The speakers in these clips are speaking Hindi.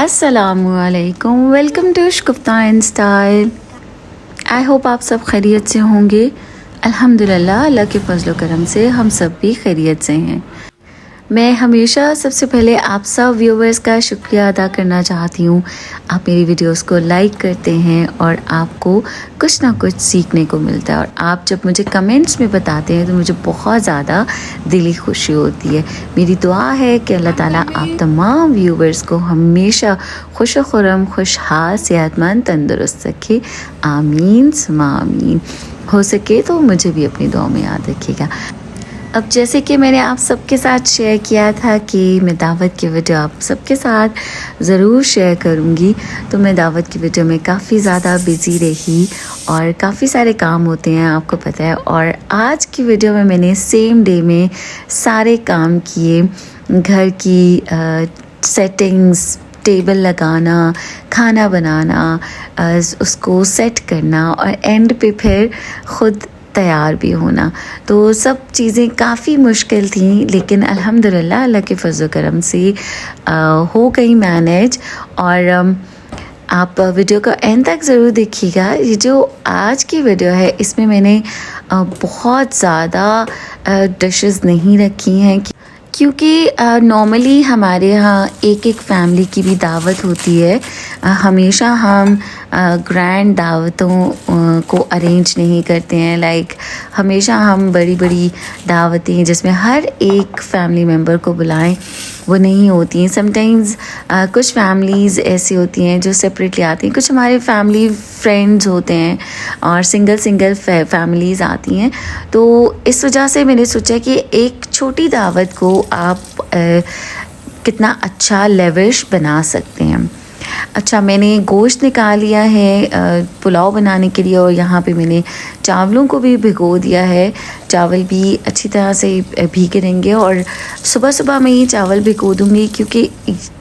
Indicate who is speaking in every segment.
Speaker 1: अस्सलामुअलैकुम, welcome to Shagufta in style. I hope आप सब खैरियत से होंगे। अल्हम्दुलिल्लाह, अल्लाह के फजल करम से हम सब भी खैरियत से हैं। मैं हमेशा सबसे पहले आप सब व्यूवर्स का शुक्रिया अदा करना चाहती हूँ। आप मेरी वीडियोस को लाइक करते हैं और आपको कुछ ना कुछ सीखने को मिलता है, और आप जब मुझे कमेंट्स में बताते हैं तो मुझे बहुत ज़्यादा दिली खुशी होती है। मेरी दुआ है कि अल्लाह ताला आप तमाम व्यूवर्स को हमेशा खुश खुरम, खुशहाल, सेहतमंद, तंदुरुस्त रखे। आमीन सुमा आमीन। हो सके तो मुझे भी अपनी दुआ में याद रखिएगा। अब जैसे कि मैंने आप सबके साथ शेयर किया था कि मैं दावत की वीडियो आप सबके साथ ज़रूर शेयर करूंगी, तो मैं दावत की वीडियो में काफ़ी ज़्यादा बिज़ी रही और काफ़ी सारे काम होते हैं, आपको पता है। और आज की वीडियो में मैंने सेम डे में सारे काम किए, घर की सेटिंग्स, टेबल लगाना, खाना बनाना, उसको सेट करना और एंड पे फिर ख़ुद तैयार भी होना। तो सब चीज़ें काफ़ी मुश्किल थी, लेकिन अल्हम्दुलिल्लाह अल्लाह के फजल करम से हो गई मैनेज। और आप वीडियो को एंड तक ज़रूर देखिएगा। ये जो आज की वीडियो है इसमें मैंने बहुत ज़्यादा डिशेस नहीं रखी हैं, क्योंकि नॉर्मली हमारे यहाँ एक एक फैमिली की भी दावत होती है। हमेशा हम ग्रैंड दावतों को अरेंज नहीं करते हैं। लाइक हमेशा हम बड़ी बड़ी दावतें जिसमें हर एक फैमिली मेम्बर को बुलाएं, वो नहीं होती हैं। समटाइम्स कुछ फैमिलीज़ ऐसी होती हैं जो सेपरेटली आती हैं, कुछ हमारे फैमिली फ्रेंड्स होते हैं और सिंगल फैमिलीज़ आती हैं। तो इस वजह से मैंने सोचा कि एक छोटी दावत को आप कितना अच्छा लेविश बना सकते हैं। अच्छा, मैंने गोश्त निकाल लिया है पुलाव बनाने के लिए, और यहाँ पे मैंने चावलों को भी भिगो दिया है। चावल भी अच्छी तरह से भीगे रहेंगे और सुबह सुबह मैं ये चावल भिगो दूँगी, क्योंकि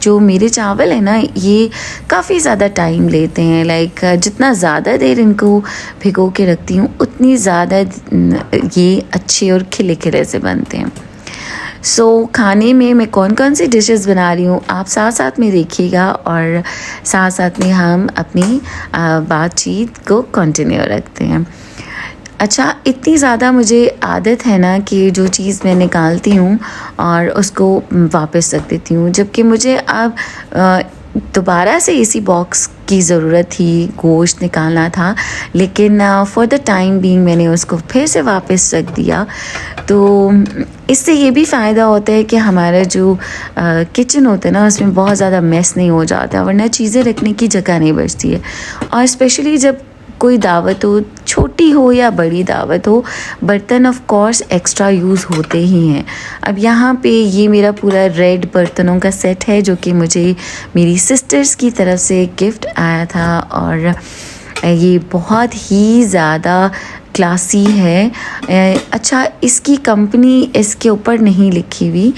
Speaker 1: जो मेरे चावल है ना ये काफ़ी ज़्यादा टाइम लेते हैं। लाइक जितना ज़्यादा देर इनको भिगो के रखती हूँ उतनी ज़्यादा ये अच्छे और खिले खिले से बनते हैं। खाने में मैं कौन कौन सी डिशेस बना रही हूँ आप साथ साथ में देखिएगा, और साथ साथ में हम अपनी बातचीत को कंटिन्यू रखते हैं। अच्छा, इतनी ज़्यादा मुझे आदत है ना कि जो चीज़ मैं निकालती हूँ और उसको वापस रख देती हूँ, जबकि मुझे अब दोबारा से इसी बॉक्स की ज़रूरत थी, गोश्त निकालना था, लेकिन फॉर द टाइम बीइंग मैंने उसको फिर से वापस रख दिया। तो इससे ये भी फ़ायदा होता है कि हमारा जो किचन होता है ना उसमें बहुत ज़्यादा मेस नहीं हो जाता, वरना चीज़ें रखने की जगह नहीं बचती है। और स्पेशली जब कोई दावत हो, छोटी हो या बड़ी दावत हो, बर्तन ऑफ कोर्स एक्स्ट्रा यूज़ होते ही हैं। अब यहाँ पे ये मेरा पूरा रेड बर्तनों का सेट है जो कि मुझे मेरी सिस्टर्स की तरफ से गिफ्ट आया था, और ये बहुत ही ज़्यादा क्लासी है। अच्छा, इसकी कंपनी इसके ऊपर नहीं लिखी हुई।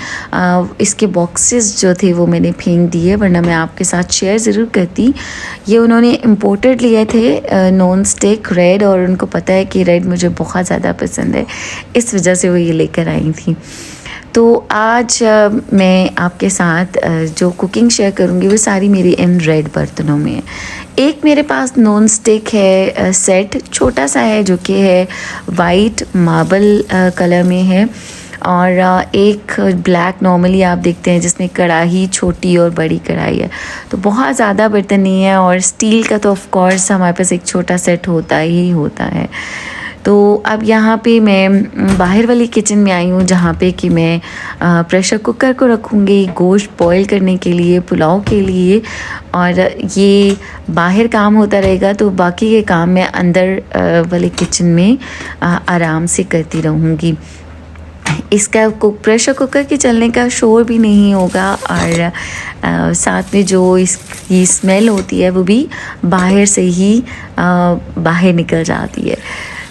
Speaker 1: इसके बॉक्सेस जो थे वो मैंने फेंक दिए, वरना मैं आपके साथ शेयर ज़रूर करती। ये उन्होंने इम्पोर्टेड लिए थे नॉन स्टिक रेड, और उनको पता है कि रेड मुझे बहुत ज़्यादा पसंद है, इस वजह से वो ये लेकर आई थी। तो आज मैं आपके साथ जो कुकिंग शेयर करूँगी वो सारी मेरी इन रेड बर्तनों में है। एक मेरे पास नॉन स्टिक है सेट, छोटा सा है, जो कि है वाइट मार्बल कलर में है, और एक ब्लैक नॉर्मली आप देखते हैं जिसमें कढ़ाई छोटी और बड़ी कढ़ाई है। तो बहुत ज़्यादा बर्तन नहीं है, और स्टील का तो ऑफ कोर्स हमारे पास एक छोटा सेट होता ही होता है। तो अब यहाँ पे मैं बाहर वाली किचन में आई हूँ, जहाँ पे कि मैं प्रेशर कुकर को रखूँगी गोश्त बॉईल करने के लिए, पुलाव के लिए, और ये बाहर काम होता रहेगा, तो बाकी के काम मैं अंदर वाले किचन में आराम से करती रहूँगी। इसका प्रेशर कुकर के चलने का शोर भी नहीं होगा, और साथ में जो इसकी स्मेल होती है वो भी बाहर से ही बाहर निकल जाती है।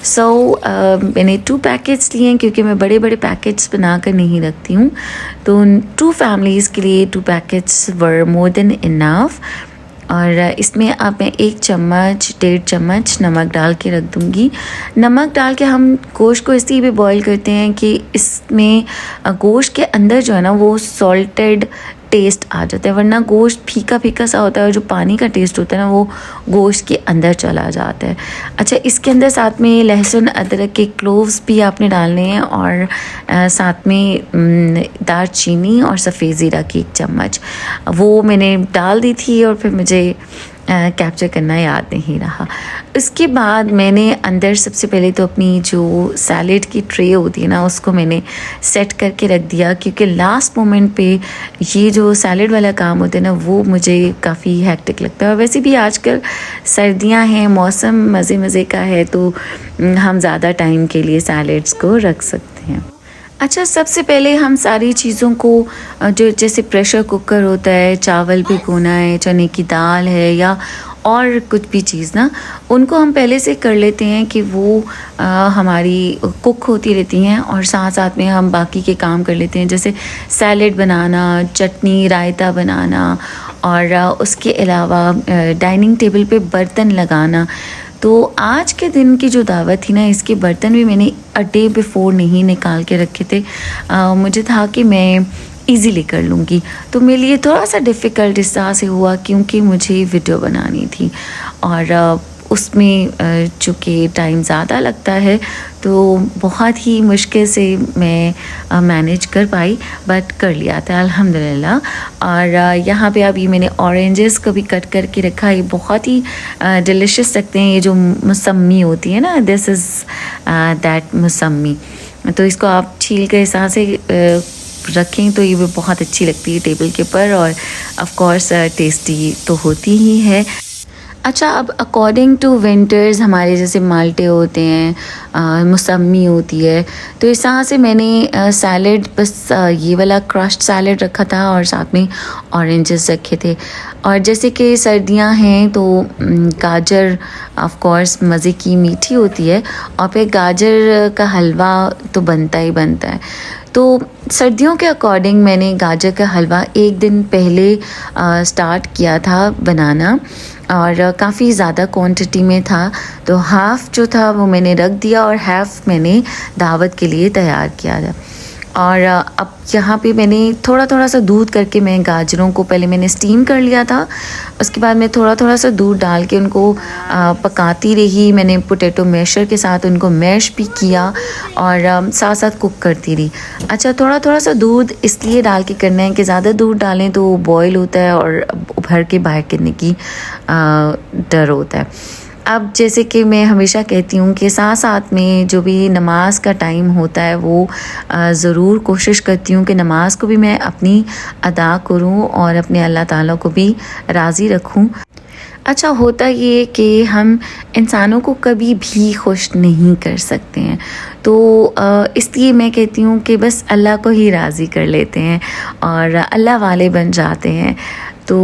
Speaker 1: मैंने 2 पैकेट्स लिए हैं, क्योंकि मैं बड़े बड़े पैकेट्स बना कर नहीं रखती हूँ। तो 2 फैमिलीज़ के लिए 2 पैकेट्स वर मोर देन इनफ। और इसमें अब मैं 1 चम्मच 1.5 चम्मच नमक डाल के रख दूँगी। नमक डाल के हम गोश्त को इसलिए भी बॉईल करते हैं कि इसमें गोश्त के अंदर जो है ना वो सॉल्टेड टेस्ट आ जाता है, वरना गोश्त फीका फीका सा होता है और जो पानी का टेस्ट होता है ना वो गोश्त के अंदर चला जाता है। अच्छा, इसके अंदर साथ में लहसुन अदरक के क्लोव्स भी आपने डालने हैं और साथ में दालचीनी और सफ़ेद ज़ीरा की 1 चम्मच वो मैंने डाल दी थी और फिर मुझे कैप्चर करना याद नहीं रहा। उसके बाद मैंने अंदर सबसे पहले तो अपनी जो सैलेड की ट्रे होती है ना उसको मैंने सेट करके रख दिया, क्योंकि लास्ट मोमेंट पे ये जो सैलेड वाला काम होता है ना वो मुझे काफ़ी हेक्टिक लगता है। और वैसे भी आजकल सर्दियां हैं, मौसम मज़े मज़े का है, तो हम ज़्यादा टाइम के लिए सैलेड्स को रख सकते हैं। अच्छा, सबसे पहले हम सारी चीज़ों को जो जैसे प्रेशर कुकर होता है, चावल भिगोना है, चने की दाल है या और कुछ भी चीज़ ना, उनको हम पहले से कर लेते हैं कि वो हमारी कुक होती रहती हैं और साथ साथ में हम बाकी के काम कर लेते हैं, जैसे सैलेड बनाना, चटनी रायता बनाना और उसके अलावा डाइनिंग टेबल पे बर्तन लगाना। तो आज के दिन की जो दावत थी ना, इसके बर्तन भी मैंने अ डे बिफ़ोर नहीं निकाल के रखे थे। मुझे था कि मैं इजीली कर लूँगी, तो मेरे लिए थोड़ा सा डिफ़िकल्ट इस तरह से हुआ क्योंकि मुझे वीडियो बनानी थी और उसमें चूँकि टाइम ज़्यादा लगता है तो बहुत ही मुश्किल से मैं मैनेज कर पाई, बट कर लिया था अल्हम्दुलिल्लाह। और यहाँ पे अभी मैंने ऑरेंजेस को भी कट करके रखा, ये बहुत ही डिलिशियस लगते हैं। ये जो मौसमी होती है ना, दिस इज़ दैट मौसमी, तो इसको आप छील के इस तरह से रखें तो ये भी बहुत अच्छी लगती है टेबल के ऊपर और ऑफ कोर्स टेस्टी तो होती ही है। अच्छा, अब अकॉर्डिंग टू विंटर्स हमारे जैसे माल्टे होते हैं, मौसमी होती है, तो इस तरह से मैंने सैलेड बस ये वाला क्रश्ड सैलेड रखा था और साथ में ऑरेंजेस रखे थे। और जैसे कि सर्दियां हैं तो गाजर ऑफ कोर्स मज़े की मीठी होती है और फिर गाजर का हलवा तो बनता ही बनता है। तो सर्दियों के अकॉर्डिंग मैंने गाजर का हलवा 1 दिन पहले स्टार्ट किया था बनाना और काफ़ी ज़्यादा क्वांटिटी में था, तो हाफ़ जो था वो मैंने रख दिया और हाफ़ मैंने दावत के लिए तैयार किया था। और अब यहाँ पे मैंने थोड़ा थोड़ा सा दूध करके मैं गाजरों को पहले मैंने स्टीम कर लिया था, उसके बाद मैं थोड़ा थोड़ा सा दूध डाल के उनको पकाती रही। मैंने पोटैटो मैशर के साथ उनको मैश भी किया और साथ साथ कुक करती रही। अच्छा, थोड़ा थोड़ा सा दूध इसलिए डाल के करना है कि ज़्यादा दूध डालें तो बॉयल होता है और उभर के बाहर गिरने की डर होता है। अब जैसे कि मैं हमेशा कहती हूँ कि साथ साथ में जो भी नमाज का टाइम होता है वो ज़रूर कोशिश करती हूँ कि नमाज को भी मैं अपनी अदा करूँ और अपने अल्लाह ताला को भी राज़ी रखूँ। अच्छा, होता ये कि हम इंसानों को कभी भी खुश नहीं कर सकते हैं, तो इसलिए मैं कहती हूँ कि बस अल्लाह को ही राज़ी कर लेते हैं और अल्लाह वाले बन जाते हैं। तो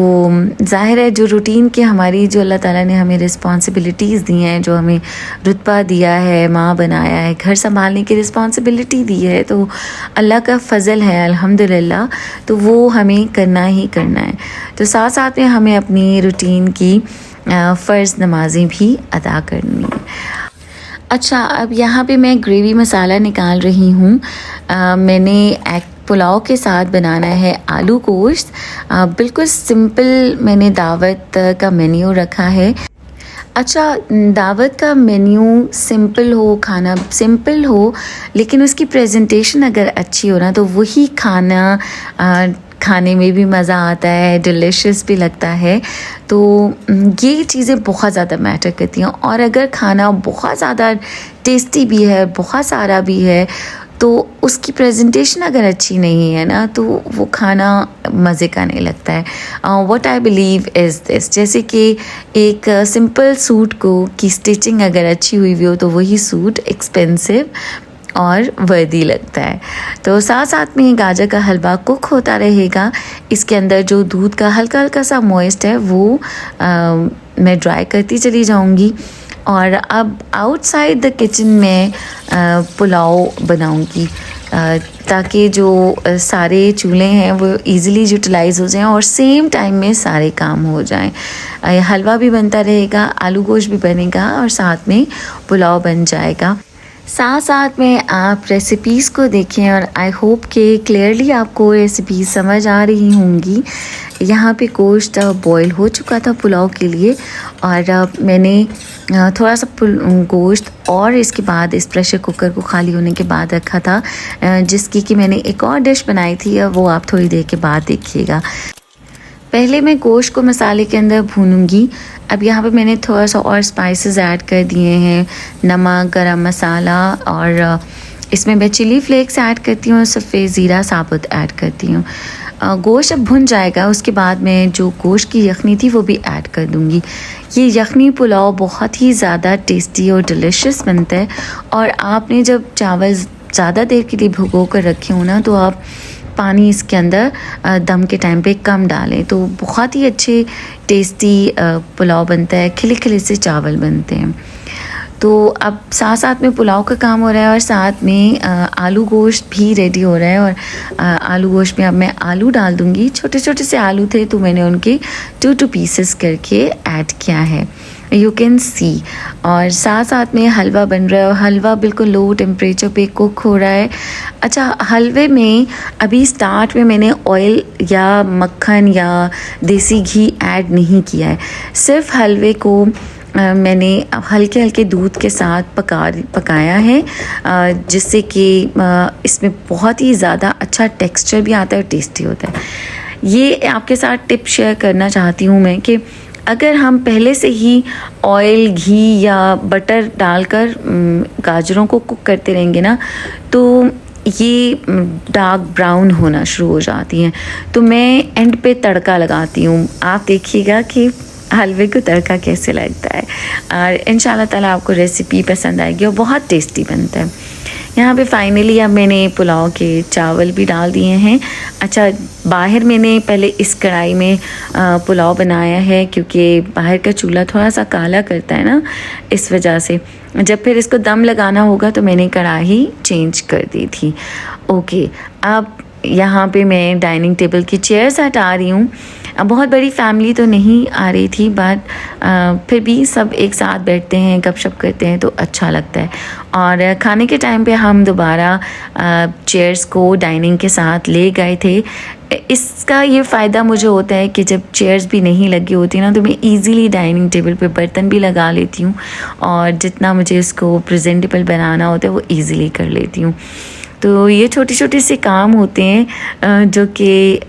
Speaker 1: ज़ाहिर है जो रूटीन की हमारी जो अल्लाह ताला ने हमें रिस्पॉन्सिबिलिटीज़ दी हैं, जो हमें रुतबा दिया है, माँ बनाया है, घर संभालने की रिस्पॉन्सिबिलिटी दी है, तो अल्लाह का फ़ज़ल है अल्हम्दुलिल्लाह, तो वो हमें करना ही करना है। तो साथ साथ में हमें अपनी रूटीन की फ़र्ज़ नमाज़ें भी अदा करनी है। अच्छा, अब यहाँ पे मैं ग्रेवी मसाला निकाल रही हूँ। मैंने पुलाव के साथ बनाना है आलू गोश्त, बिल्कुल सिंपल मैंने दावत का मेन्यू रखा है। अच्छा, दावत का मेन्यू सिंपल हो, खाना सिंपल हो, लेकिन उसकी प्रेजेंटेशन अगर अच्छी हो ना तो वही खाना खाने में भी मज़ा आता है, डिलिशियस भी लगता है। तो ये चीज़ें बहुत ज़्यादा मैटर करती हैं। और अगर खाना बहुत ज़्यादा टेस्टी भी है, बहुत सारा भी है, तो उसकी प्रेजेंटेशन अगर अच्छी नहीं है ना तो वो खाना मज़े का नहीं लगता है। What I believe is this, जैसे कि एक सिंपल सूट को की स्टिचिंग अगर अच्छी हुई हो तो वही सूट एक्सपेंसिव और वर्दी लगता है। तो साथ साथ में गाजर का हलवा कुक होता रहेगा। इसके अंदर जो दूध का हल्का हल्का सा मॉइस्ट है वो मैं ड्राई करती चली जाऊंगी। और अब आउटसाइड द किचन में पुलाव बनाऊंगी ताकि जो सारे चूल्हे हैं वो इजीली यूटिलाइज़ हो जाएं और सेम टाइम में सारे काम हो जाएं। हलवा भी बनता रहेगा, आलू गोश्त भी बनेगा और साथ में पुलाव बन जाएगा। साथ साथ में आप रेसिपीज़ को देखें और आई होप कि क्लियरली आपको रेसिपी समझ आ रही होंगी। यहाँ पे गोश्त बॉईल हो चुका था पुलाव के लिए और मैंने थोड़ा सा गोश्त और इसके बाद इस प्रेशर कुकर को खाली होने के बाद रखा था, जिसकी कि मैंने एक और डिश बनाई थी, वो आप थोड़ी देर के बाद देखिएगा। पहले मैं गोश्त को मसाले के अंदर भूनूंगी। अब यहाँ पे मैंने थोड़ा सा और स्पाइसेस ऐड कर दिए हैं, नमक, गरम मसाला और इसमें मैं चिली फ्लेक्स ऐड करती हूँ, सफ़ेद ज़ीरा साबुत ऐड करती हूँ। गोश्त अब भुन जाएगा, उसके बाद मैं जो गोश्त की यखनी थी वो भी ऐड कर दूँगी। ये यखनी पुलाव बहुत ही ज़्यादा टेस्टी और डिलिशियस बनता है। और आपने जब चावल ज़्यादा देर के लिए भिगो कर रखे हो ना, तो आप पानी इसके अंदर दम के टाइम पे कम डालें, तो बहुत ही अच्छे टेस्टी पुलाव बनता है, खिले खिले से चावल बनते हैं। तो अब साथ साथ में पुलाव का काम हो रहा है और साथ में आलू गोश्त भी रेडी हो रहा है। और आलू गोश्त में अब मैं आलू डाल दूँगी। छोटे छोटे से आलू थे तो मैंने उनके 2 पीसेस करके ऐड किया है, यू कैन सी। और साथ साथ में हलवा बन रहा है और हलवा बिल्कुल लो टेम्परेचर पे कुक हो रहा है। अच्छा, हलवे में अभी स्टार्ट में मैंने ऑयल या मक्खन या देसी घी ऐड नहीं किया है। सिर्फ हलवे को मैंने हल्के हल्के दूध के साथ पकाया है, जिससे कि इसमें बहुत ही ज़्यादा अच्छा टेक्सचर भी आता है और टेस्टी होता है। ये आपके साथ टिप शेयर करना चाहती हूँ मैं कि अगर हम पहले से ही ऑयल, घी या बटर डालकर गाजरों को कुक करते रहेंगे ना, तो ये डार्क ब्राउन होना शुरू हो जाती हैं। तो मैं एंड पे तड़का लगाती हूँ। आप देखिएगा कि हलवे को तड़का कैसे लगता है और इंशाल्लाह ताला आपको रेसिपी पसंद आएगी और बहुत टेस्टी बनता है। यहाँ पे फाइनली अब मैंने पुलाव के चावल भी डाल दिए हैं। अच्छा, बाहर मैंने पहले इस कढ़ाई में पुलाव बनाया है, क्योंकि बाहर का चूल्हा थोड़ा सा काला करता है ना, इस वजह से जब फिर इसको दम लगाना होगा तो मैंने कढ़ाई चेंज कर दी थी। ओके, अब यहाँ पे मैं डाइनिंग टेबल की चेयर्स हटा रही हूँ। बहुत बड़ी फैमिली तो नहीं आ रही थी, बट फिर भी सब एक साथ बैठते हैं, गपशप करते हैं तो अच्छा लगता है। और खाने के टाइम पे हम दोबारा चेयर्स को डाइनिंग के साथ ले गए थे। इसका ये फ़ायदा मुझे होता है कि जब चेयर्स भी नहीं लगी होती ना, तो मैं इजीली डाइनिंग टेबल पे बर्तन भी लगा लेती हूँ और जितना मुझे इसको प्रेजेंटेबल बनाना होता है वो इजीली कर लेती हूँ। तो ये छोटे छोटे से काम होते हैं जो कि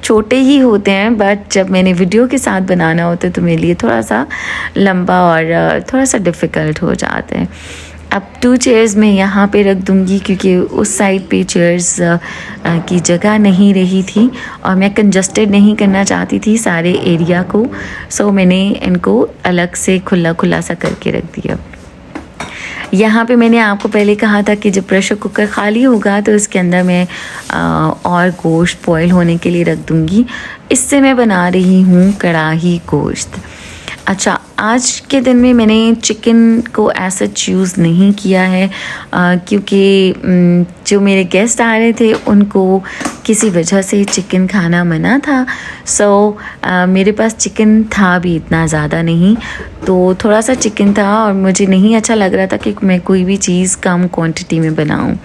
Speaker 1: छोटे ही होते हैं, बट जब मैंने वीडियो के साथ बनाना होता है तो मेरे लिए थोड़ा सा लंबा और थोड़ा सा डिफ़िकल्ट हो जाता है। अब 2 चेयर्स मैं यहाँ पे रख दूँगी, क्योंकि उस साइड पे चेयर्स की जगह नहीं रही थी और मैं कंजस्टेड नहीं करना चाहती थी सारे एरिया को। सो मैंने इनको अलग से खुला खुला सा करके रख दिया। यहाँ पे मैंने आपको पहले कहा था कि जब प्रेशर कुकर ख़ाली होगा तो इसके अंदर मैं और गोश्त बॉईल होने के लिए रख दूँगी। इससे मैं बना रही हूँ कढ़ाई गोश्त। अच्छा, आज के दिन में मैंने चिकन को ऐसा यूज़ नहीं किया है, क्योंकि जो मेरे गेस्ट आ रहे थे उनको किसी वजह से चिकन खाना मना था। सो मेरे पास चिकन था भी इतना ज़्यादा नहीं, तो थोड़ा सा चिकन था और मुझे नहीं अच्छा लग रहा था कि मैं कोई भी चीज़ कम क्वांटिटी में बनाऊं।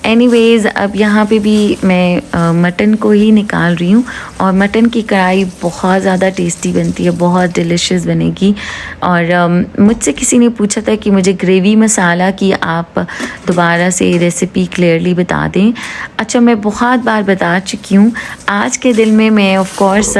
Speaker 1: एनीवेज़, अब यहाँ पे भी मैं मटन को ही निकाल रही हूँ और मटन की कढ़ाई बहुत ज़्यादा टेस्टी बनती है, बहुत डिलिशियस बनेगी। और मुझसे किसी ने पूछा था कि मुझे ग्रेवी मसाला की आप दोबारा से रेसिपी क्लियरली बता दें। अच्छा, मैं बहुत बार बता चुकी हूँ। आज के दिन में मैं ऑफ कोर्स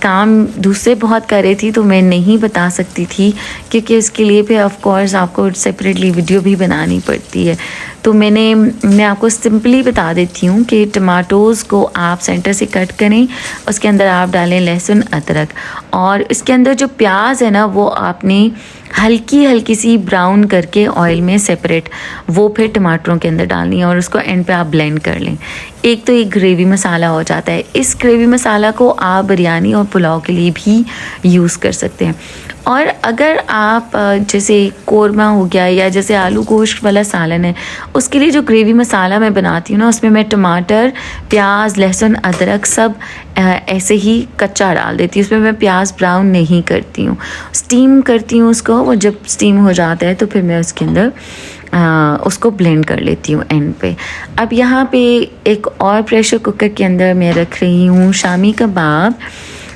Speaker 1: काम दूसरे बहुत कर रही थी तो मैं नहीं बता सकती थी, क्योंकि उसके लिए फिर ऑफ कोर्स आपको सेपरेटली वीडियो भी बनानी पड़ती है। तो मैं आपको सिंपली बता देती हूँ कि टमाटोज़ को आप सेंटर से कट करें, उसके अंदर आप डालें लहसुन, अदरक, और इसके अंदर जो प्याज है ना वो आपने हल्की हल्की सी ब्राउन करके ऑयल में सेपरेट वो फिर टमाटरों के अंदर डालनी है और उसको एंड पे आप ब्लेंड कर लें। एक तो ये ग्रेवी मसाला हो जाता है। इस ग्रेवी मसाला को आप बिरयानी और पुलाव के लिए भी यूज़ कर सकते हैं। और अगर आप जैसे कोरमा हो गया या जैसे आलू गोश्त वाला सालन है, उसके लिए जो ग्रेवी मसाला मैं बनाती हूँ ना, उसमें मैं टमाटर, प्याज, लहसुन, अदरक सब ऐसे ही कच्चा डाल देती हूँ। उसमें मैं प्याज ब्राउन नहीं करती हूँ, स्टीम करती हूँ उसको। वो जब स्टीम हो जाता है तो फिर मैं उसके अंदर उसको ब्लेंड कर लेती हूँ एंड पे। अब यहाँ पे एक और प्रेशर कुकर के अंदर मैं रख रही हूँ शामी कबाब।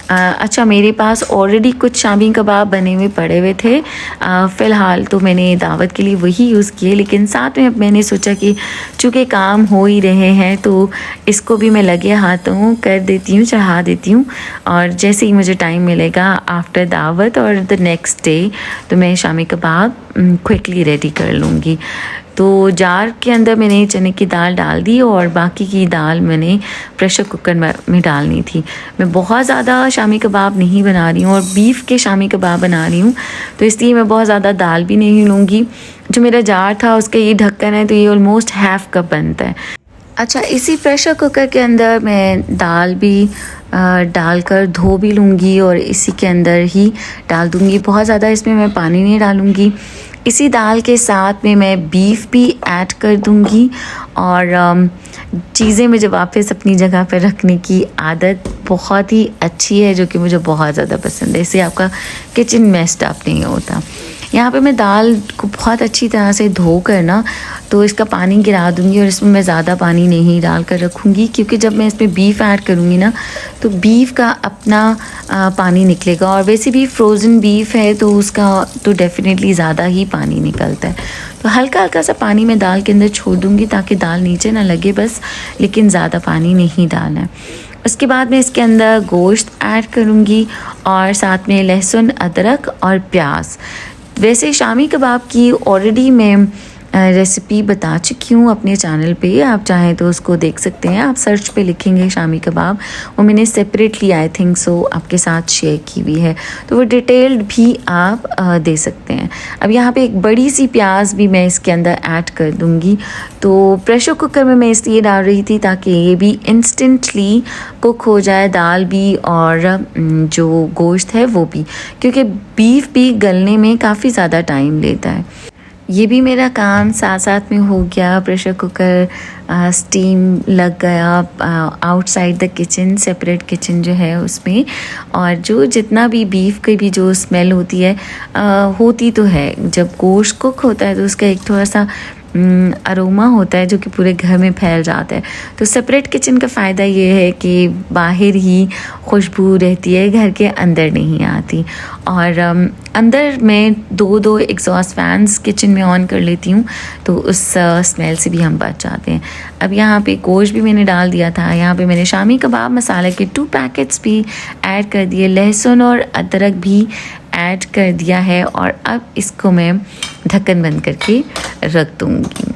Speaker 1: अच्छा, मेरे पास ऑलरेडी कुछ शामी कबाब बने हुए पड़े हुए थे, फ़िलहाल तो मैंने दावत के लिए वही यूज़ किए, लेकिन साथ में अब मैंने सोचा कि चूँकि काम हो ही रहे हैं तो इसको भी मैं लगे हाथों कर देती हूँ, चढ़ा देती हूँ। और जैसे ही मुझे टाइम मिलेगा आफ्टर दावत और द नेक्स्ट डे तो मैं शामी कबाब क्विकली रेडी कर लूँगी। तो जार के अंदर मैंने चने की दाल डाल दी और बाकी की दाल मैंने प्रेशर कुकर में डालनी थी। मैं बहुत ज़्यादा शामी कबाब नहीं बना रही हूँ और बीफ के शामी कबाब बना रही हूँ, तो इसलिए मैं बहुत ज़्यादा दाल भी नहीं लूँगी। जो मेरा जार था उसका ये ढक्कन है तो ये ऑलमोस्ट हाफ़ कप बनता है। अच्छा, इसी प्रेशर कुकर के अंदर मैं दाल भी डालकर धो भी लूँगी और इसी के अंदर ही डाल दूँगी। बहुत ज़्यादा इसमें मैं पानी नहीं डालूँगी। इसी दाल के साथ में मैं बीफ भी ऐड कर दूँगी और चीज़ें मुझे वापस अपनी जगह पर रखने की आदत बहुत ही अच्छी है, जो कि मुझे बहुत ज़्यादा पसंद है। इससे आपका किचन मेस्ड अप नहीं होता। यहाँ पे मैं दाल को बहुत अच्छी तरह से धो कर ना तो इसका पानी गिरा दूँगी और इसमें मैं ज़्यादा पानी नहीं डाल कर रखूँगी, क्योंकि जब मैं इसमें बीफ ऐड करूँगी ना तो बीफ का अपना पानी निकलेगा। और वैसे भी फ्रोज़न बीफ है तो उसका तो डेफ़िनेटली ज़्यादा ही पानी निकलता है। तो हल्का हल्का सा पानी मैं दाल के अंदर छोड़ दूँगी ताकि दाल नीचे ना लगे बस, लेकिन ज़्यादा पानी नहीं डालना है। उसके बाद मैं इसके अंदर गोश्त ऐड करूँगी और साथ में लहसुन, अदरक और प्याज। वैसे शामी कबाब की ऑलरेडी मैं रेसिपी बता चुकी हूँ अपने चैनल पे, आप चाहें तो उसको देख सकते हैं। आप सर्च पे लिखेंगे शामी कबाब, वो मैंने सेपरेटली आई थिंक सो आपके साथ शेयर की हुई है, तो वो डिटेल्ड भी आप दे सकते हैं। अब यहाँ पे एक बड़ी सी प्याज भी मैं इसके अंदर ऐड कर दूँगी। तो प्रेशर कुकर में मैं इसलिए डाल रही थी ताकि ये भी इंस्टेंटली कुक हो जाए, दाल भी और जो गोश्त है वो भी, क्योंकि बीफ भी गलने में काफ़ी ज़्यादा टाइम लेता है। ये भी मेरा काम साथ साथ में हो गया। प्रेशर कुकर स्टीम लग गया outside the kitchen, separate kitchen जो है उसमें, और जो जितना भी बीफ की भी जो स्मेल होती है होती तो है, जब गोश्त कुक होता है तो उसका एक थोड़ा सा अरोमा होता है जो कि पूरे घर में फैल जाता है। तो सेपरेट किचन का फ़ायदा ये है कि बाहर ही खुशबू रहती है, घर के अंदर नहीं आती। और अंदर मैं दो एग्जॉस्ट फैंस किचन में ऑन कर लेती हूँ, तो उस स्मेल से भी हम बच जाते हैं। अब यहाँ पे गोश्त भी मैंने डाल दिया था। यहाँ पे मैंने शामी कबाब मसाले के 2 पैकेट्स भी ऐड कर दिए, लहसुन और अदरक भी ऐड कर दिया है और अब इसको मैं ढक्कन बंद करके रख दूँगी।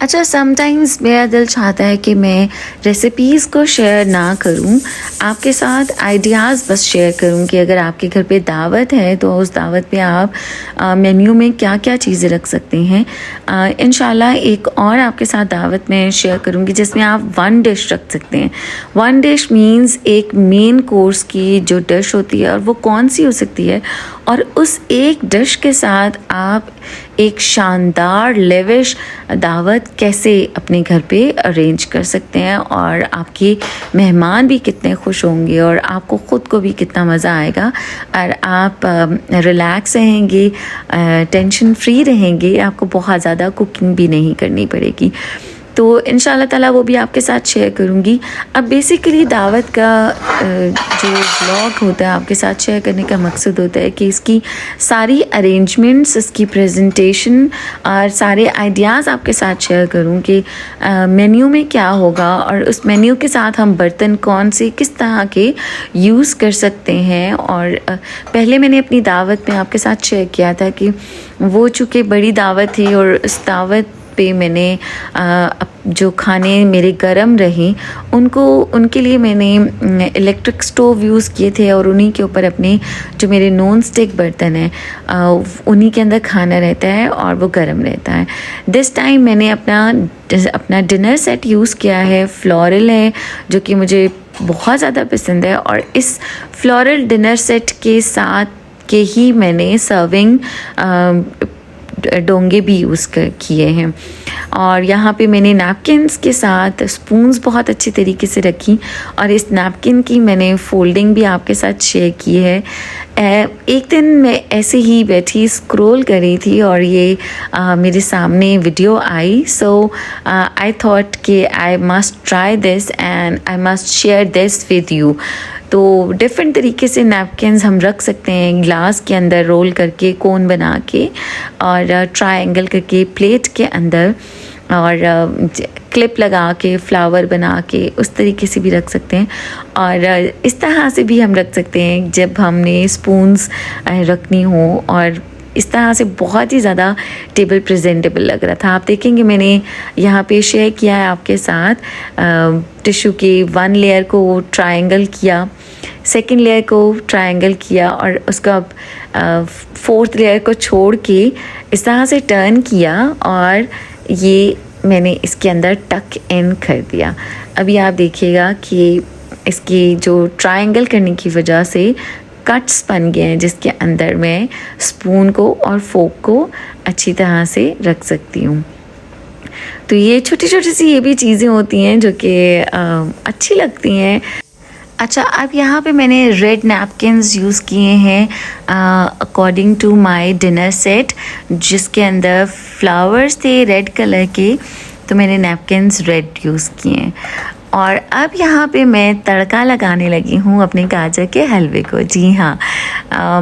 Speaker 1: अच्छा, समटाइम्स मेरा दिल चाहता है कि मैं रेसिपीज़ को शेयर ना करूं, आपके साथ आइडियाज़ बस शेयर करूं कि अगर आपके घर पे दावत है तो उस दावत पे आप मेन्यू में क्या क्या चीज़ें रख सकते हैं। इंशाल्लाह एक और आपके साथ दावत में शेयर करूंगी जिसमें आप 1 डिश रख सकते हैं। 1 डिश मीन्स एक मेन कोर्स की जो डिश होती है, और वो कौन सी हो सकती है, और उस एक डिश के साथ आप एक शानदार लेविश दावत कैसे अपने घर पे अरेंज कर सकते हैं, और आपके मेहमान भी कितने खुश होंगे और आपको ख़ुद को भी कितना मज़ा आएगा, और आप रिलैक्स रहेंगे, टेंशन फ्री रहेंगे, आपको बहुत ज़्यादा कुकिंग भी नहीं करनी पड़ेगी। तो इंशाल्लाह ताला वो भी आपके साथ शेयर करूँगी। अब बेसिकली दावत का जो व्लॉग होता है आपके साथ शेयर करने का मकसद होता है कि इसकी सारी अरेंजमेंट्स, इसकी प्रेजेंटेशन और सारे आइडियाज़ आपके साथ शेयर करूँ कि मेन्यू में क्या होगा, और उस मेन्यू के साथ हम बर्तन कौन से किस तरह के यूज़ कर सकते हैं। और पहले मैंने अपनी दावत में आपके साथ शेयर किया था कि वो चूँकि बड़ी दावत थी और उस दावत पे मैंने जो खाने मेरे गरम रहे उनके लिए मैंने इलेक्ट्रिक स्टोव यूज़ किए थे, और उन्हीं के ऊपर अपने जो मेरे नॉन स्टिक बर्तन हैं उन्हीं के अंदर खाना रहता है और वो गरम रहता है। दिस टाइम मैंने अपना डिनर सेट यूज़ किया है, फ्लोरल है, जो कि मुझे बहुत ज़्यादा पसंद है, और इस फ्लोरल डिनर सेट के साथ के ही मैंने सर्विंग डोंगे भी यूज़ किए हैं। और यहाँ पे मैंने नैपकिन्स के साथ स्पून्स बहुत अच्छी तरीके से रखी, और इस नैपकिन की मैंने फोल्डिंग भी आपके साथ शेयर की है। एक दिन मैं ऐसे ही बैठी स्क्रॉल कर रही थी और ये मेरे सामने video I, so I thought कि I must try this and I must share this with you. तो डिफरेंट तरीके से नैपकिन्स हम रख सकते हैं, ग्लास के अंदर रोल करके, कोन बना के, और ट्रायंगल करके प्लेट के अंदर, और क्लिप लगा के फ्लावर बना के उस तरीके से भी रख सकते हैं। और इस तरह से भी हम रख सकते हैं जब हमने स्पून्स रखनी हो, और इस तरह से बहुत ही ज़्यादा टेबल प्रेजेंटेबल लग रहा था। आप देखेंगे मैंने यहाँ पे शेयर किया है आपके साथ, टिश्यू के 1 लेयर को ट्रायंगल किया, सेकंड लेयर को ट्रायंगल किया, और उसका 4th लेयर को छोड़ के इस तरह से टर्न किया, और ये मैंने इसके अंदर टक इन कर दिया। अभी आप देखिएगा कि इसकी जो ट्रायंगल करने की वजह से कट्स बन गए हैं, जिसके अंदर मैं स्पून को और फोक को अच्छी तरह से रख सकती हूँ। तो ये छोटी छोटी सी ये भी चीज़ें होती हैं जो कि अच्छी लगती हैं। अच्छा, अब यहाँ पे मैंने रेड नैपकिन्स यूज़ किए हैं according to my dinner set, जिसके अंदर फ्लावर्स थे रेड कलर के, तो मैंने नैपकिन्स रेड यूज़ किए हैं। और अब यहाँ पे मैं तड़का लगाने लगी हूँ अपने गाजर के हलवे को। जी हाँ,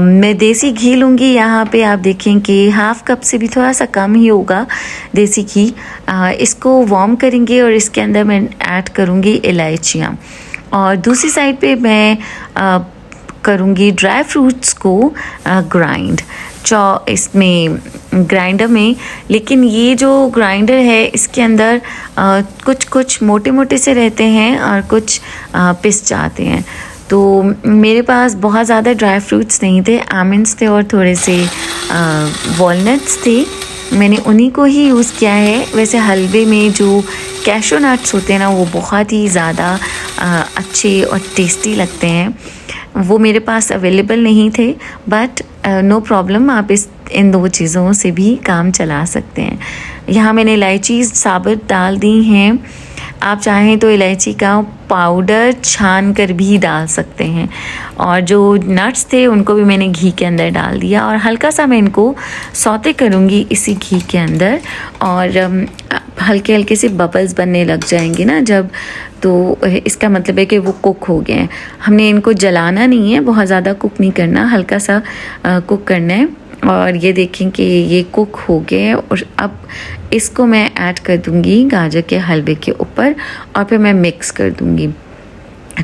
Speaker 1: मैं देसी घी लूँगी। यहाँ पे आप देखें कि 1/2 कप से भी थोड़ा सा कम ही होगा देसी घी। इसको वार्म करेंगे और इसके अंदर मैं ऐड करूँगी इलायचियाँ, और दूसरी साइड पे मैं करूँगी ड्राई फ्रूट्स को ग्राइंड इसमें ग्राइंडर में। लेकिन ये जो ग्राइंडर है इसके अंदर कुछ मोटे मोटे से रहते हैं और कुछ पिस जाते हैं। तो मेरे पास बहुत ज़्यादा ड्राई फ्रूट्स नहीं थे, आमंड्स थे और थोड़े से वॉलनट्स थे, मैंने उन्हीं को ही यूज़ किया है। वैसे हलवे में जो कैशू नट्स होते हैं ना, वो बहुत ही ज़्यादा अच्छे और टेस्टी लगते हैं। वो मेरे पास अवेलेबल नहीं थे, बट नो प्रॉब्लम, आप इन 2 चीज़ों से भी काम चला सकते हैं। यहाँ मैंने इलायची साबुत डाल दी हैं। आप चाहें तो इलायची का पाउडर छान कर भी डाल सकते हैं। और जो नट्स थे उनको भी मैंने घी के अंदर डाल दिया, और हल्का सा मैं इनको सौते करूँगी इसी घी के अंदर, और हल्के हल्के से बबल्स बनने लग जाएंगे ना जब, तो इसका मतलब है कि वो कुक हो गए हैं। हमने इनको जलाना नहीं है, बहुत ज़्यादा कुक नहीं करना, हल्का सा कुक करना है। और ये देखें कि ये कुक हो गए हैं, और अब इसको मैं ऐड कर दूंगी गाजर के हलवे के ऊपर, और फिर मैं मिक्स कर दूंगी।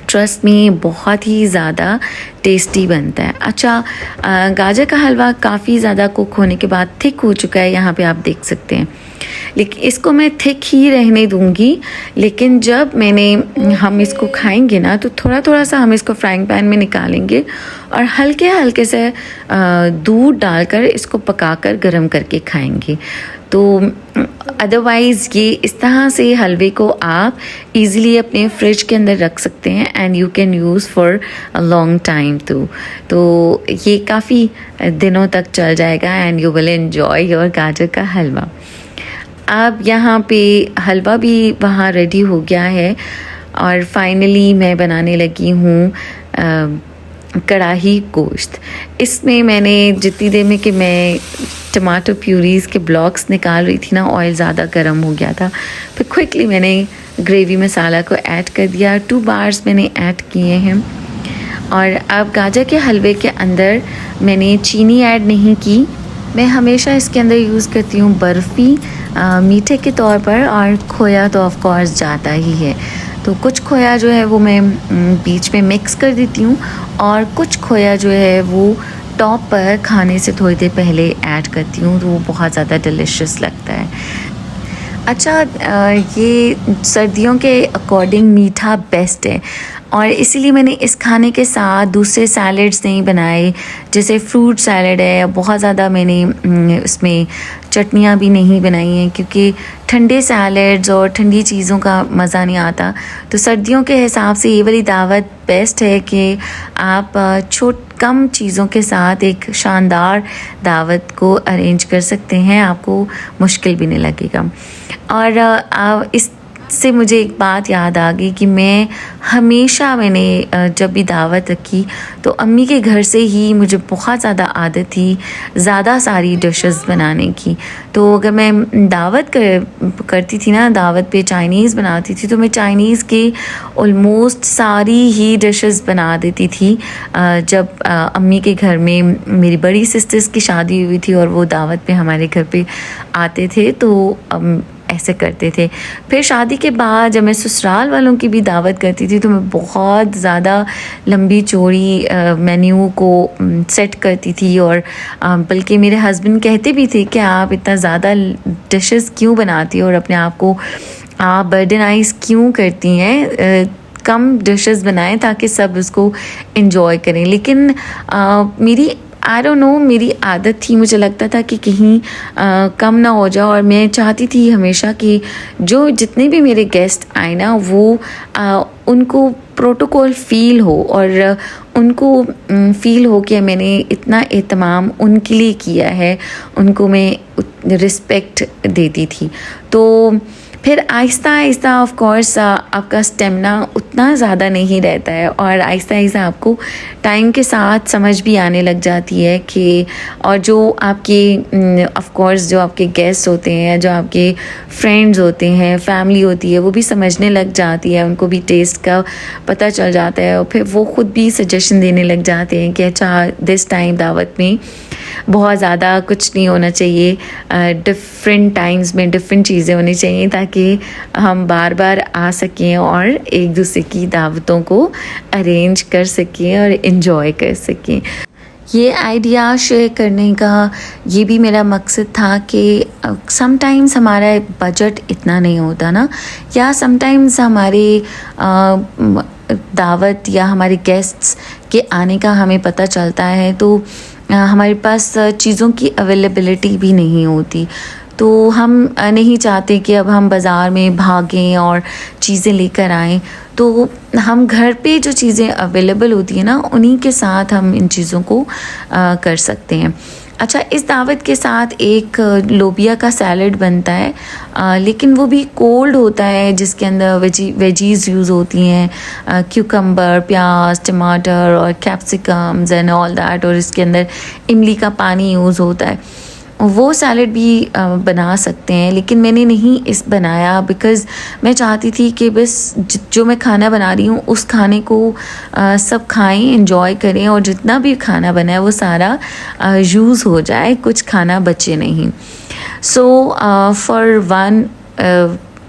Speaker 1: ट्रस्ट में बहुत ही ज़्यादा टेस्टी बनता है। अच्छा, गाजर का हलवा काफ़ी ज़्यादा कुक होने के बाद थिक हो चुका है, यहाँ पे आप देख सकते हैं। लेकिन इसको मैं थिक ही रहने दूंगी, लेकिन जब हम इसको खाएंगे ना, तो थोड़ा थोड़ा सा हम इसको फ्राइंग पैन में निकालेंगे और हल्के हल्के से दूध डालकर इसको पकाकर गरम करके खाएंगे। तो अदरवाइज़ ये इस तरह से हलवे को आप इजीली अपने फ्रिज के अंदर रख सकते हैं, and you can use for a long time too. तो ये काफ़ी दिनों तक चल जाएगा, and you will enjoy your gajar का हलवा। अब यहाँ पे हलवा भी वहाँ रेडी हो गया है, और फाइनली मैं बनाने लगी हूँ कढ़ाई गोश्त। इसमें मैंने जितनी देर में कि मैं टमाटो प्यूरीज़ के ब्लॉक्स निकाल रही थी ना, ऑयल ज़्यादा गर्म हो गया था, फिर क्विकली मैंने ग्रेवी मसाला को ऐड कर दिया। 2 बार्स मैंने ऐड किए हैं। और अब गाजर के हलवे के अंदर मैंने चीनी ऐड नहीं की। मैं हमेशा इसके अंदर यूज़ करती हूँ बर्फ़ी मीठे के तौर पर, और खोया तो ऑफ कोर्स जाता ही है। तो कुछ खोया जो है वो मैं बीच में मिक्स कर देती हूँ, और कुछ खोया जो है वो टॉप पर खाने से थोड़ी देर पहले ऐड करती हूँ, तो वो बहुत ज़्यादा डिलिशियस लगता है। अच्छा, ये सर्दियों के अकॉर्डिंग मीठा बेस्ट है। और इसीलिए मैंने इस खाने के साथ दूसरे सैलड्स नहीं बनाए, जैसे फ्रूट सैलड है। बहुत ज़्यादा मैंने उसमें चटनियाँ भी नहीं बनाई हैं, क्योंकि ठंडे सैलड्स और ठंडी चीज़ों का मज़ा नहीं आता। तो सर्दियों के हिसाब से ये वाली दावत बेस्ट है कि आप कम चीज़ों के साथ एक शानदार दावत को अरेंज कर सकते हैं, आपको मुश्किल भी नहीं लगेगा। और इससे मुझे एक बात याद आ गई कि मैंने जब भी दावत रखी तो अम्मी के घर से ही मुझे बहुत ज़्यादा आदत थी ज़्यादा सारी डिशेस बनाने की। तो अगर मैं दावत करती थी ना, दावत पे चाइनीज़ बनाती थी, तो मैं चाइनीज़ के ऑलमोस्ट सारी ही डिशेस बना देती थी। जब अम्मी के घर में मेरी बड़ी सिस्टर्स की शादी हुई थी और वो दावत पे हमारे घर पे आते थे, तो ऐसे करते थे। फिर शादी के बाद जब मैं ससुराल वालों की भी दावत करती थी तो मैं बहुत ज़्यादा लंबी चौड़ी मेन्यू को सेट करती थी। और बल्कि मेरे हस्बैंड कहते भी थे कि आप इतना ज़्यादा डिशेस क्यों बनाती हो और अपने आप को आप बर्डनाइज क्यों करती हैं, कम डिशेस बनाएं ताकि सब उसको इन्जॉय करें। लेकिन आई डोंट नो, मेरी आदत थी, मुझे लगता था कि कहीं कम ना हो जाए। और मैं चाहती थी हमेशा कि जितने भी मेरे गेस्ट आए ना, वो उनको प्रोटोकॉल फ़ील हो और उनको फ़ील हो कि मैंने इतना एहतमाम उनके लिए किया है, उनको मैं रिस्पेक्ट देती थी। तो फिर आहिस्ता आहिस्ता ऑफ कोर्स आपका स्टेमिना उतना ज़्यादा नहीं रहता है, और आहिस्ता आहिस्ता आपको टाइम के साथ समझ भी आने लग जाती है कि और जो आपके ऑफ कोर्स जो आपके गेस्ट होते हैं, जो आपके फ्रेंड्स होते हैं, फैमिली होती है, वो भी समझने लग जाती है, उनको भी टेस्ट का पता चल जाता है। और फिर वो ख़ुद भी सजेशन देने लग जाते हैं कि अच्छा दिस टाइम दावत में बहुत ज़्यादा कुछ नहीं होना चाहिए, डिफरेंट टाइम्स में डिफरेंट चीज़ें होनी चाहिए ताकि हम बार बार आ सकें और एक दूसरे की दावतों को अरेंज कर सकें और इन्जॉय कर सकें। ये आइडिया शेयर करने का ये भी मेरा मकसद था कि समटाइम्स हमारा बजट इतना नहीं होता ना, या समटाइम्स हमारे दावत या हमारे गेस्ट्स के आने का हमें पता चलता है तो हमारे पास चीज़ों की अवेलेबिलिटी भी नहीं होती। तो हम नहीं चाहते कि अब हम बाज़ार में भागें और चीज़ें लेकर आएँ, तो हम घर पे जो चीज़ें अवेलेबल होती हैं ना, उन्हीं के साथ हम इन चीज़ों को कर सकते हैं। अच्छा, इस दावत के साथ एक लोबिया का सैलड बनता है, लेकिन वो भी कोल्ड होता है, जिसके अंदर वेजीज़ यूज़ होती हैं, क्यूकम्बर, प्याज, टमाटर और कैप्सिकम्स एंड ऑल दैट, और इसके अंदर इमली का पानी यूज़ होता है। वो सैलड भी बना सकते हैं, लेकिन मैंने नहीं बनाया बिकॉज़ मैं चाहती थी कि बस जो मैं खाना बना रही हूँ उस खाने को सब खाएं, एंजॉय करें, और जितना भी खाना बना है वो सारा यूज़ हो जाए, कुछ खाना बचे नहीं। So for one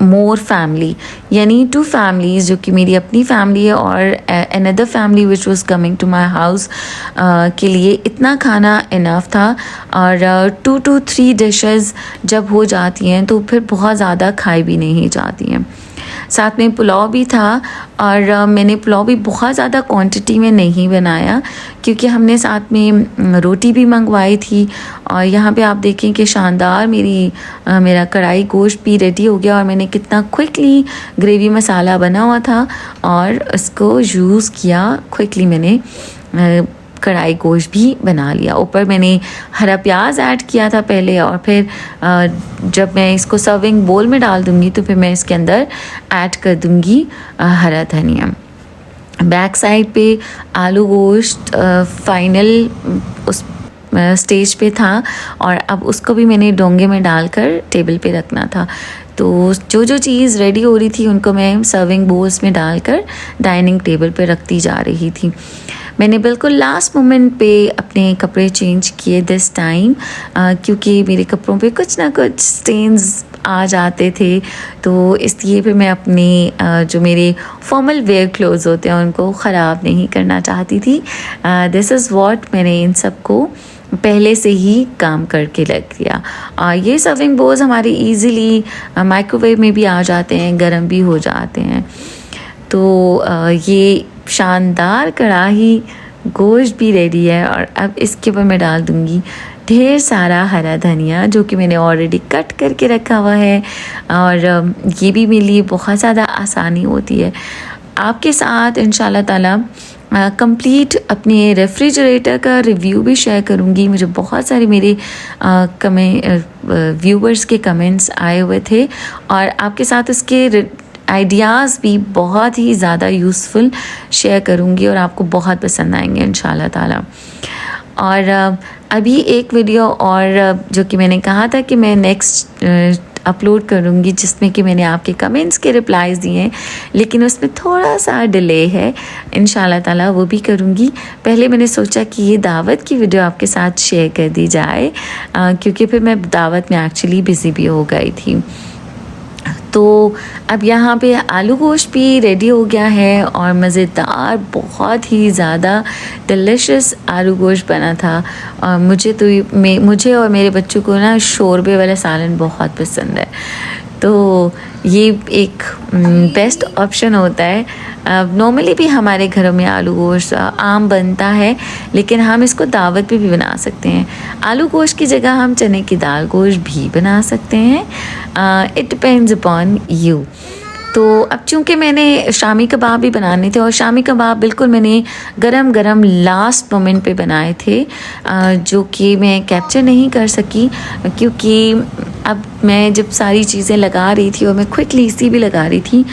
Speaker 1: more family, यानी 2 फैमिलीज़, जो कि मेरी अपनी फैमिली है और another family which was coming to my house, के लिए इतना खाना इनफ था। और 2 to 3 डिशेस जब हो जाती हैं तो फिर बहुत ज़्यादा खाई भी नहीं जाती हैं। साथ में पुलाव भी था, और मैंने पुलाव भी बहुत ज़्यादा क्वांटिटी में नहीं बनाया क्योंकि हमने साथ में रोटी भी मंगवाई थी। और यहाँ पे आप देखें कि शानदार मेरा कढ़ाई गोश्त भी रेडी हो गया, और मैंने कितना क्विकली ग्रेवी मसाला बना हुआ था और उसको यूज़ किया, क्विकली मैंने कढ़ाई गोश्त भी बना लिया। ऊपर मैंने हरा प्याज ऐड किया था पहले, और फिर जब मैं इसको सर्विंग बोल में डाल दूँगी तो फिर मैं इसके अंदर ऐड कर दूँगी हरा धनिया। बैक साइड पे आलू गोश्त फाइनल उस स्टेज पे था, और अब उसको भी मैंने डोंगे में डालकर टेबल पे रखना था। तो जो चीज़ रेडी हो रही थी उनको मैं सर्विंग बोल्स में डालकर डाइनिंग टेबल पे रखती जा रही थी। मैंने बिल्कुल लास्ट मोमेंट पे अपने कपड़े चेंज किए दिस टाइम, क्योंकि मेरे कपड़ों पे कुछ ना कुछ स्टेन्स आ जाते थे, तो इसलिए फिर मैं अपने जो मेरे फॉर्मल वेयर क्लोथ्स होते हैं उनको ख़राब नहीं करना चाहती थी। दिस इज़ व्हाट मैंने इन सब को पहले से ही काम करके रख दिया। ये सर्विंग बोल्स हमारे इजीली माइक्रोवेव में भी आ जाते हैं, गर्म भी हो जाते हैं। तो ये शानदार कढ़ाई गोश्त भी रेडी है। और अब इसके ऊपर मैं डाल दूँगी ढेर सारा हरा धनिया, जो कि मैंने ऑलरेडी कट करके रखा हुआ है। और ये भी मेरे लिए बहुत ज़्यादा आसानी होती है। आपके साथ इंशाल्लाह ताला कंप्लीट अपने रेफ्रिजरेटर का रिव्यू भी शेयर करूँगी। मुझे बहुत सारे मेरे व्यूवर्स के कमेंट्स आए हुए थे और आपके साथ इसके आइडियाज़ भी बहुत ही ज़्यादा यूज़फुल शेयर करूँगी और आपको बहुत पसंद आएंगे इंशाल्लाह ताला। और अभी एक वीडियो और जो कि मैंने कहा था कि मैं नेक्स्ट अपलोड करूँगी, जिसमें कि मैंने आपके कमेंट्स के रिप्लाईज़ दिए हैं, लेकिन उसमें थोड़ा सा डिले है। इंशाल्लाह ताला वो भी करूँगी। पहले मैंने सोचा कि ये दावत की वीडियो आपके साथ शेयर कर दी जाए, क्योंकि फिर मैं दावत में एक्चुअली बिज़ी भी हो गई थी। तो अब यहाँ पे आलू गोश्त भी रेडी हो गया है और मज़ेदार बहुत ही ज़्यादा डिलिशियस आलू गोश्त बना था। और मुझे और मेरे बच्चों को ना शोरबे वाला सालन बहुत पसंद है, तो ये एक बेस्ट ऑप्शन होता है। नॉर्मली भी हमारे घरों में आलू गोश्त आम बनता है, लेकिन हम इसको दावत पे भी बना सकते हैं। आलू गोश्त की जगह हम चने की दाल गोश्त भी बना सकते हैं। It depends upon you. तो अब चूँकि मैंने शामी कबाब भी बनाने थे और शामी कबाब बिल्कुल मैंने गरम गरम लास्ट मोमेंट पे बनाए थे, जो कि मैं कैप्चर नहीं कर सकी, क्योंकि अब मैं जब सारी चीज़ें लगा रही थी और मैं क्विकली इसी भी लगा रही थी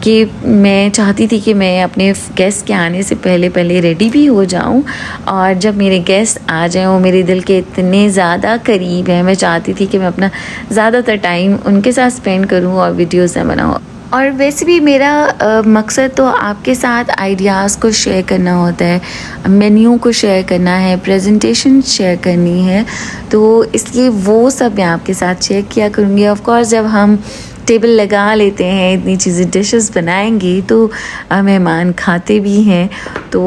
Speaker 1: कि मैं चाहती थी कि मैं अपने गेस्ट के आने से पहले रेडी भी हो जाऊं। और जब मेरे गेस्ट आ जाएं, वो मेरे दिल के इतने ज़्यादा करीब हैं, मैं चाहती थी कि मैं अपना ज़्यादातर टाइम उनके साथ स्पेंड करूं और वीडियोज़ में बनाऊं। और वैसे भी मेरा मकसद तो आपके साथ आइडियाज़ को शेयर करना होता है, मेन्यू को शेयर करना है, प्रेजेंटेशन शेयर करनी है, तो इसलिए वो सब मैं आपके साथ शेयर किया करूँगी। ऑफ कोर्स जब हम टेबल लगा लेते हैं, इतनी चीज़ें डिशेस बनाएंगे, तो मेहमान खाते भी हैं, तो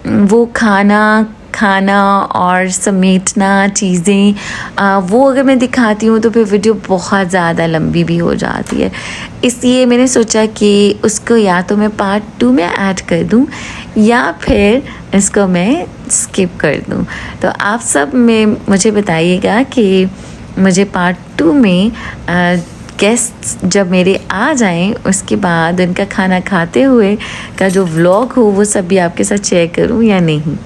Speaker 1: वो खाना और समेटना चीज़ें, वो अगर मैं दिखाती हूँ तो फिर वीडियो बहुत ज़्यादा लंबी भी हो जाती है। इसलिए मैंने सोचा कि उसको या तो मैं पार्ट 2 में ऐड कर दूँ या फिर इसको मैं स्किप कर दूँ। तो आप सब में मुझे बताइएगा कि मुझे पार्ट 2 में गेस्ट्स जब मेरे आ जाएं, उसके बाद उनका खाना खाते हुए का जो व्लॉग हो वो सब भी आपके साथ शेयर करूं या नहीं।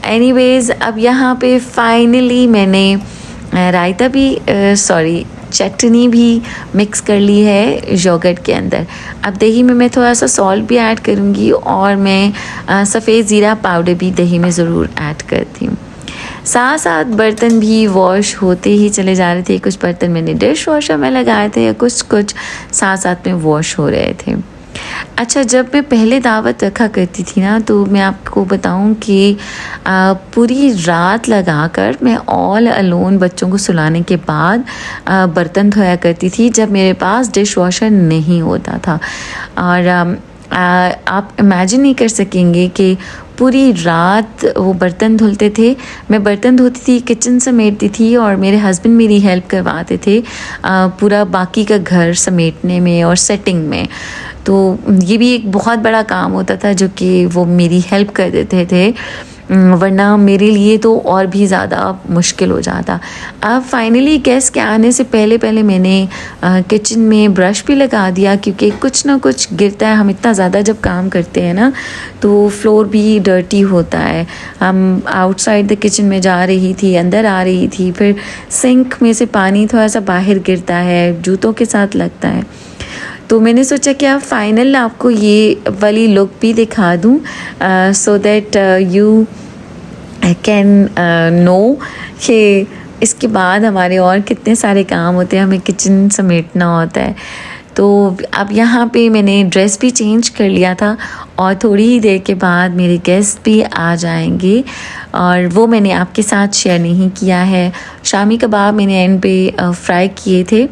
Speaker 1: एनीवेज़, अब यहाँ पे फाइनली मैंने रायता भी चटनी भी मिक्स कर ली है योगर्ट के अंदर। अब दही में मैं थोड़ा सा सॉल्ट भी ऐड करूँगी और मैं सफ़ेद ज़ीरा पाउडर भी दही में ज़रूर ऐड करती हूँ। साथ साथ बर्तन भी वॉश होते ही चले जा रहे थे। कुछ बर्तन मैंने डिश वॉशर में लगाए थे या कुछ साथ साथ में वॉश हो रहे थे। अच्छा, जब मैं पहले दावत रखा करती थी ना, तो मैं आपको बताऊं कि पूरी रात लगाकर मैं ऑल अलोन बच्चों को सुलाने के बाद बर्तन धोया करती थी, जब मेरे पास डिश वॉशर नहीं होता था। और आप इमेजिन नहीं कर सकेंगे कि पूरी रात वो बर्तन धुलते थे, मैं बर्तन धोती थी, किचन समेटती थी और मेरे हस्बैंड मेरी हेल्प करवाते थे पूरा बाकी का घर समेटने में और सेटिंग में। तो ये भी एक बहुत बड़ा काम होता था जो कि वो मेरी हेल्प कर देते थे, वरना मेरे लिए तो और भी ज़्यादा मुश्किल हो जाता। अब फाइनली गेस्ट के आने से पहले मैंने किचन में ब्रश भी लगा दिया, क्योंकि कुछ ना कुछ गिरता है। हम इतना ज़्यादा जब काम करते हैं ना, तो फ्लोर भी डर्टी होता है। हम आउटसाइड द किचन में जा रही थी, अंदर आ रही थी, फिर सिंक में से पानी थोड़ा सा बाहर गिरता है, जूतों के साथ लगता है। तो मैंने सोचा कि अब फाइनल आपको ये वाली लुक भी दिखा दूँ, so that you can know कि इसके बाद हमारे और कितने सारे काम होते हैं, हमें किचन समेटना होता है। तो अब यहाँ पे मैंने ड्रेस भी चेंज कर लिया था और थोड़ी ही देर के बाद मेरे गेस्ट भी आ जाएंगे, और वो मैंने आपके साथ शेयर नहीं किया है। शामी कबाब मैंने एंड पे फ्राई किए थे,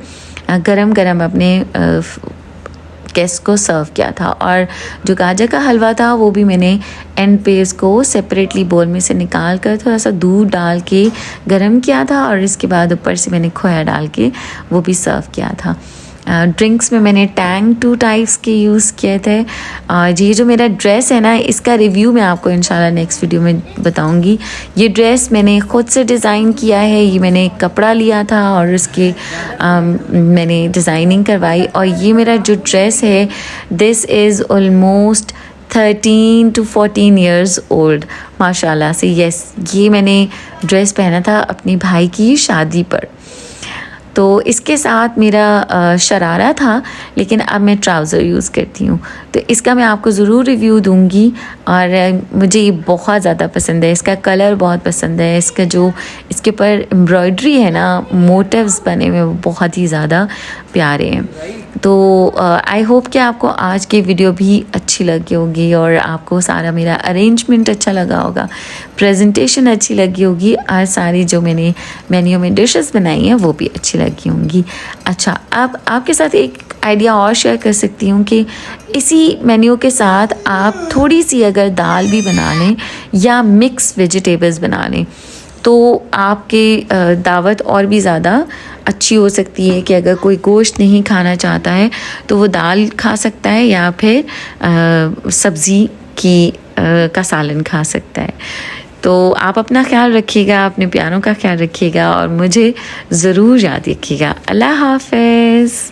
Speaker 1: गरम गरम अपने गेस्ट को सर्व किया था। और जो गाजर का हलवा था वो भी मैंने एंड पे इसको सेपरेटली बोल में से निकाल कर थोड़ा सा दूध डाल के गरम किया था, और इसके बाद ऊपर से मैंने खोया डाल के वो भी सर्व किया था। ड्रिंक्स में मैंने टैंग 2 टाइप्स के यूज़ किए थे। ये जो मेरा ड्रेस है ना, इसका रिव्यू मैं आपको इंशाल्लाह नेक्स्ट वीडियो में बताऊंगी। ये ड्रेस मैंने ख़ुद से डिज़ाइन किया है। ये मैंने कपड़ा लिया था और इसके मैंने डिज़ाइनिंग करवाई। और ये मेरा जो ड्रेस है, this is almost 13 to 14 years old माशाल्लाह से। यस, ये मैंने ड्रेस पहना था अपनी भाई की शादी पर। तो इसके साथ मेरा शरारा था, लेकिन अब मैं ट्राउज़र यूज़ करती हूँ। तो इसका मैं आपको ज़रूर रिव्यू दूँगी। और मुझे ये बहुत ज़्यादा पसंद है, इसका कलर बहुत पसंद है। इसका जो इसके ऊपर एम्ब्रॉयडरी है ना, मोटिव्स बने हुए, वो बहुत ही ज़्यादा प्यारे हैं। तो आई होप कि आपको आज की वीडियो भी अच्छी लगी होगी और आपको सारा मेरा अरेंजमेंट अच्छा लगा होगा, प्रेजेंटेशन अच्छी लगी होगी, और सारी जो मैंने मेन्यू में डिशेस बनाई हैं वो भी अच्छी लगी होंगी। अच्छा, अब आपके साथ एक आइडिया और शेयर कर सकती हूँ कि इसी मेन्यू के साथ आप थोड़ी सी अगर दाल भी बना लें या मिक्स वेजिटेबल्स बना लें तो आपके दावत और भी ज़्यादा अच्छी हो सकती है। कि अगर कोई गोश्त नहीं खाना चाहता है तो वो दाल खा सकता है या फिर सब्ज़ी का सालन खा सकता है। तो आप अपना ख्याल रखिएगा, अपने प्यारों का ख्याल रखिएगा और मुझे ज़रूर याद रखिएगा। अल्लाह हाफ़िज़।